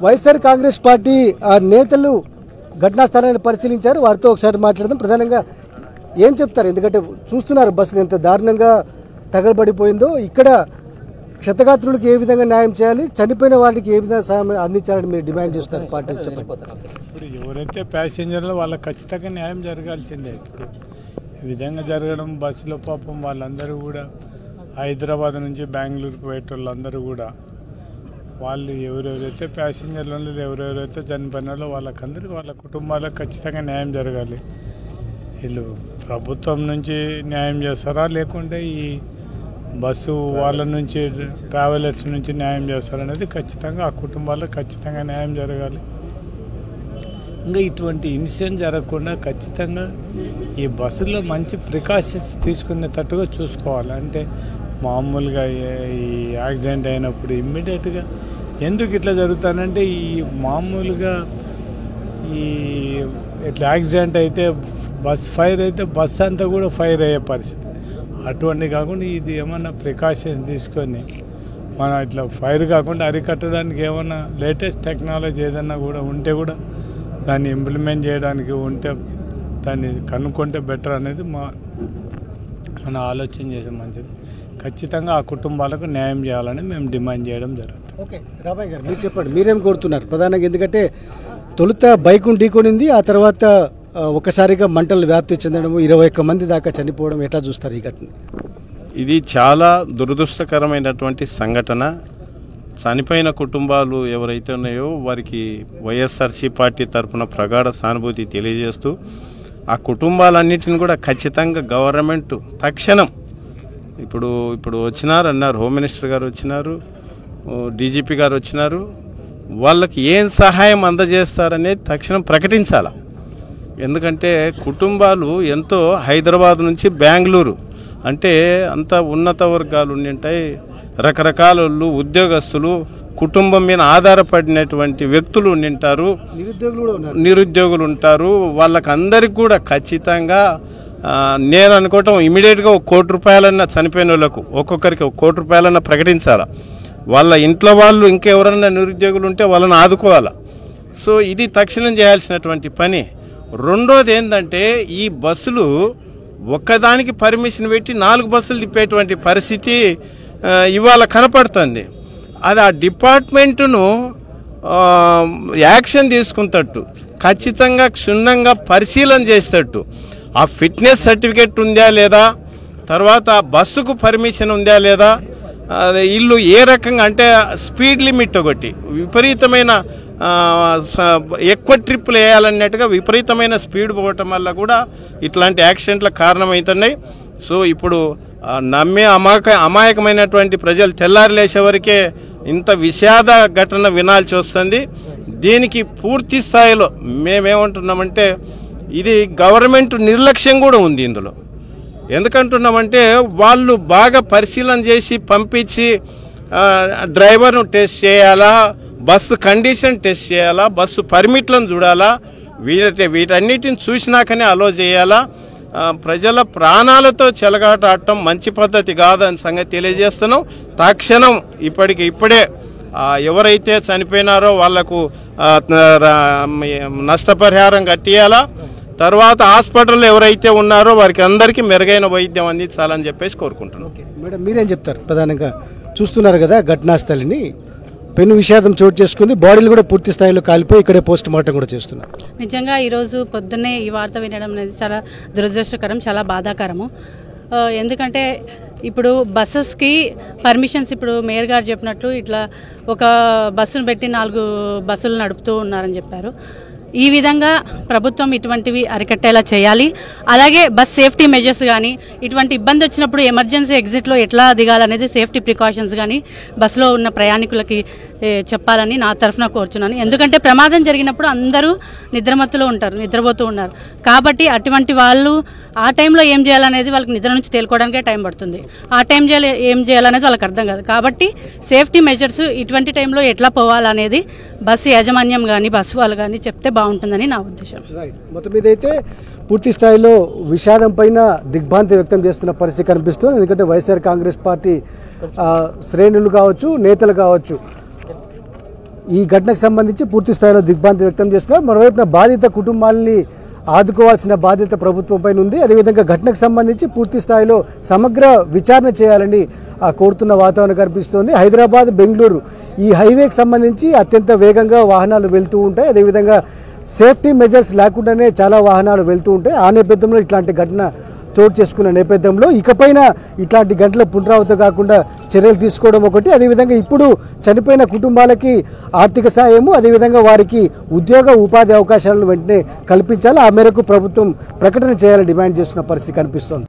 YSR Congress party నేతలు ఘటనా స్థలాన్ని పరిశీలించారు. వారితో ఒకసారి మాట్లాడదాం. ప్రధానంగా ఏం చెప్తారు? ఎందుకంటే చూస్తున్నారు బస్సులు ఎంత దారుణంగా తగలబడిపోయిందో. ఇక్కడ క్షతగాత్రులకు ఏ విధంగా న్యాయం చేయాలి, చనిపోయిన వారికి ఏ విధంగా సాయం అందించాలని మీరు డిమాండ్ చేస్తున్నారు పార్టీ చెప్పండి. ఇప్పుడు ఎవరైతే ప్యాసింజర్లు వాళ్ళకి ఖచ్చితంగా న్యాయం జరగాల్సిందే. ఇప్పుడు ఈ విధంగా జరగడం బస్సులో పాపం వాళ్ళందరూ కూడా హైదరాబాద్ నుంచి బెంగళూరుకు పోయేటోళ్ళందరూ కూడా వాళ్ళు ఎవరెవరైతే ప్యాసింజర్లు ఎవరెవరైతే చనిపోయినారో వాళ్ళకందరికీ వాళ్ళ కుటుంబాలకు ఖచ్చితంగా న్యాయం జరగాలి. వీళ్ళు ప్రభుత్వం నుంచి న్యాయం చేస్తారా లేకుంటే ఈ బస్సు వాళ్ళ నుంచి ట్రావెలర్స్ నుంచి న్యాయం చేస్తారనేది ఖచ్చితంగా ఆ కుటుంబాలకు ఖచ్చితంగా న్యాయం జరగాలి. ఇంకా ఇటువంటి ఇన్సిడెంట్ జరగకుండా ఖచ్చితంగా ఈ బస్సుల్లో మంచి ప్రికాషన్స్ తీసుకునేటట్టుగా చూసుకోవాలి. అంటే మామూలుగా ఈ యాక్సిడెంట్ అయినప్పుడు ఇమ్మీడియట్గా ఎందుకు ఇట్లా జరుగుతానంటే ఈ మామూలుగా ఈ ఇట్లా యాక్సిడెంట్ అయితే బస్ ఫైర్ అయితే బస్ అంతా కూడా ఫైర్ అయ్యే పరిస్థితి. అటువంటి కాకుండా ఇది ఏమన్నా ప్రికాషన్స్ తీసుకొని మన ఇట్లా ఫైర్ కాకుండా అరికట్టడానికి ఏమన్నా లేటెస్ట్ టెక్నాలజీ ఏదన్నా కూడా ఉంటే కూడా దాన్ని ఇంప్లిమెంట్ చేయడానికి ఉంటే దాన్ని కనుక్కుంటే బెటర్ అనేది మన ఆలోచన చేసే మంచిది. ఖచ్చితంగా ఆ కుటుంబాలకు న్యాయం చేయాలని మేము డిమాండ్ చేయడం జరుగుతుంది. ఓకే రాబాయ్ గారు మీరు చెప్పండి, మీరేం కోరుతున్నారు ప్రధానంగా? ఎందుకంటే తొలుత బైకును ఢీకొనింది, ఆ తర్వాత ఒకసారిగా మంటలు వ్యాప్తి చెందడం, 21 మంది దాకా చనిపోవడం, ఎట్లా చూస్తారు ఈ ఘటన? ఇది చాలా దురదృష్టకరమైనటువంటి సంఘటన. చనిపోయిన కుటుంబాలు ఎవరైతే ఉన్నాయో వారికి వైఎస్ఆర్సీ పార్టీ తరఫున ప్రగాఢ సానుభూతి తెలియజేస్తూ ఆ కుటుంబాలన్నిటిని కూడా ఖచ్చితంగా గవర్నమెంట్ తక్షణం ఇప్పుడు వచ్చినారు అన్నారు, హోమ్ మినిస్టర్ గారు వచ్చినారు, డీజీపీ గారు వచ్చినారు, వాళ్ళకి ఏం సహాయం అందజేస్తారనేది తక్షణం ప్రకటించాలి. ఎందుకంటే కుటుంబాలు ఎంతో హైదరాబాద్ నుంచి బెంగళూరు అంటే అంత ఉన్నత వర్గాలు ఉంటాయి, రకరకాల ఉద్యోగస్తులు, కుటుంబం మీద ఆధారపడినటువంటి వ్యక్తులు ఉంటారు, నిరుద్యోగులు ఉంటారు. వాళ్ళకందరికి కూడా ఖచ్చితంగా నేను అనుకోవటం ఇమీడియట్గా 1 కోటి రూపాయలన్నా చనిపోయిన వాళ్ళకు ఒక్కొక్కరికి 1 కోటి రూపాయలన్నా ప్రకటించాలా. వాళ్ళ ఇంట్లో వాళ్ళు ఇంకెవరన్నా నిరుద్యోగులు ఉంటే వాళ్ళని ఆదుకోవాలా. సో ఇది తక్షణం చేయాల్సినటువంటి పని. రెండోది ఏంటంటే ఈ బస్సులు ఒక్కదానికి పర్మిషన్ పెట్టి 4 బస్సులు తిప్పేటువంటి పరిస్థితి ఇవాళ కనపడుతుంది. అది ఆ డిపార్ట్మెంటును యాక్షన్ తీసుకున్నట్టు ఖచ్చితంగా క్షుణ్ణంగా పరిశీలన చేసేటట్టు ఆ ఫిట్నెస్ సర్టిఫికేట్ ఉందా లేదా, తర్వాత బస్సుకు పర్మిషన్ ఉందా లేదా, ఇల్లు ఏ రకంగా అంటే స్పీడ్ లిమిట్ ఒకటి విపరీతమైన ఎక్కువ ట్రిప్పులు వేయాలన్నట్టుగా విపరీతమైన స్పీడ్ పోవటం వల్ల కూడా ఇట్లాంటి యాక్సిడెంట్లకు కారణమవుతున్నాయి. సో ఇప్పుడు నమ్మే అమాయకమైనటువంటి ప్రజలు తెల్లారి లేచే వరకే ఇంత విషాద ఘటన వినాల్సి వస్తుంది. దీనికి పూర్తి స్థాయిలో మేమేమంటున్నామంటే ఇది గవర్నమెంట్ నిర్లక్ష్యం కూడా ఉంది ఇందులో. ఎందుకంటున్నామంటే వాళ్ళు బాగా పరిశీలన చేసి పంపించి డ్రైవర్ను టెస్ట్ చేయాలా, బస్సు కండిషన్ టెస్ట్ చేయాలా, బస్సు పర్మిట్లను చూడాలా, వీటన్నిటిని చూసినాకనే అలో చేయాలా. ప్రజల ప్రాణాలతో చెలగాట ఆడటం మంచి పద్ధతి కాదని సంగతి తెలియజేస్తున్నాం. తక్షణం ఇప్పుడే ఎవరైతే చనిపోయినారో వాళ్లకు నష్టపరిహారం కట్టియాలా. తర్వాత హాస్పిటల్లో ఎవరైతే ఉన్నారో వారికి అందరికీ మెరుగైన వైద్యం అందించాలని చెప్పేసి కోరుకుంటున్నాం. మేడం మీరేం చెప్తారు? ప్రధానంగా చూస్తున్నారు కదా ఘటనా స్థలిని, పెను విషాదం చోటు చేసుకుంది, బాడీలు కూడా పూర్తి స్థాయిలో కాలిపోయి ఇక్కడే పోస్ట్ మార్టం కూడా చేస్తున్నారు. నిజంగా ఈరోజు పొద్దున్నే ఈ వార్త వినడం అనేది చాలా దురదృష్టకరం, చాలా బాధాకరము. ఎందుకంటే ఇప్పుడు బస్సెస్కి పర్మిషన్స్, ఇప్పుడు మేయర్ గారు చెప్పినట్లు ఇట్లా ఒక బస్సును పెట్టి 4 బస్సులు నడుపుతూ ఉన్నారని చెప్పారు. ఈ విధంగా ప్రభుత్వం ఇటువంటివి అరికట్టేలా చేయాలి. అలాగే బస్ సేఫ్టీ మెజర్స్ కానీ, ఇటువంటి ఇబ్బంది వచ్చినప్పుడు ఎమర్జెన్సీ ఎగ్జిట్లో ఎట్లా దిగాలనేది సేఫ్టీ ప్రికాషన్స్ కానీ బస్సులో ఉన్న ప్రయాణికులకి చెప్పాలని నా తరఫున కోరుచున్నాను. ఎందుకంటే ప్రమాదం జరిగినప్పుడు అందరూ నిద్రమత్తులో ఉంటారు, నిద్రపోతూ ఉన్నారు. కాబట్టి అటువంటి వాళ్ళు ఆ టైంలో ఏం చేయాలనేది వాళ్ళకి నిద్ర నుంచి తేలుకోవడానికే టైం పడుతుంది. ఆ టైం ఏం చేయాలనేది వాళ్ళకి అర్థం కాదు. కాబట్టి సేఫ్టీ మెజర్స్ ఇటువంటి టైంలో ఎట్లా పోవాలనేది బస్సు యాజమాన్యం కానీ బస్సు వాళ్ళు కానీ చెప్తే బాగుంటుందని నా ఉద్దేశం. మొత్తం మీద అయితే పూర్తి స్థాయిలో విషాదం పైన దిగ్భ్రాంతి వ్యక్తం చేస్తున్న పరిస్థితి కనిపిస్తుంది. ఎందుకంటే వైఎస్ఆర్ కాంగ్రెస్ పార్టీ శ్రేణులు కావచ్చు, నేతలు కావచ్చు, ఈ ఘటనకు సంబంధించి పూర్తి స్థాయిలో దిగ్భ్రాంతి వ్యక్తం చేస్తున్నారు. మరోవైపున బాధిత కుటుంబాలని ఆదుకోవాల్సిన బాధ్యత ప్రభుత్వంపై ఉంది. అదేవిధంగా ఘటనకు సంబంధించి పూర్తి స్థాయిలో సమగ్ర విచారణ చేయాలని కోరుతున్న వాతావరణం కనిపిస్తోంది. హైదరాబాద్ బెంగళూరు ఈ హైవేకి సంబంధించి అత్యంత వేగంగా వాహనాలు వెళ్తూ ఉంటాయి. అదేవిధంగా సేఫ్టీ మెజర్స్ లేకుండానే చాలా వాహనాలు వెళ్తూ ఉంటాయి. ఆ నేపథ్యంలో ఇట్లాంటి ఘటన చోటు చేసుకున్న నేపథ్యంలో ఇకపైన ఇట్లాంటి గంటల పునరావృతం కాకుండా చర్యలు తీసుకోవడం ఒకటి, అదేవిధంగా ఇప్పుడు చనిపోయిన కుటుంబాలకి ఆర్థిక సాయము, అదేవిధంగా వారికి ఉద్యోగ ఉపాధి అవకాశాలను వెంటనే కల్పించాలి. ఆ మేరకు ప్రభుత్వం ప్రకటన చేయాలని డిమాండ్ చేస్తున్న పరిస్థితి కనిపిస్తోంది.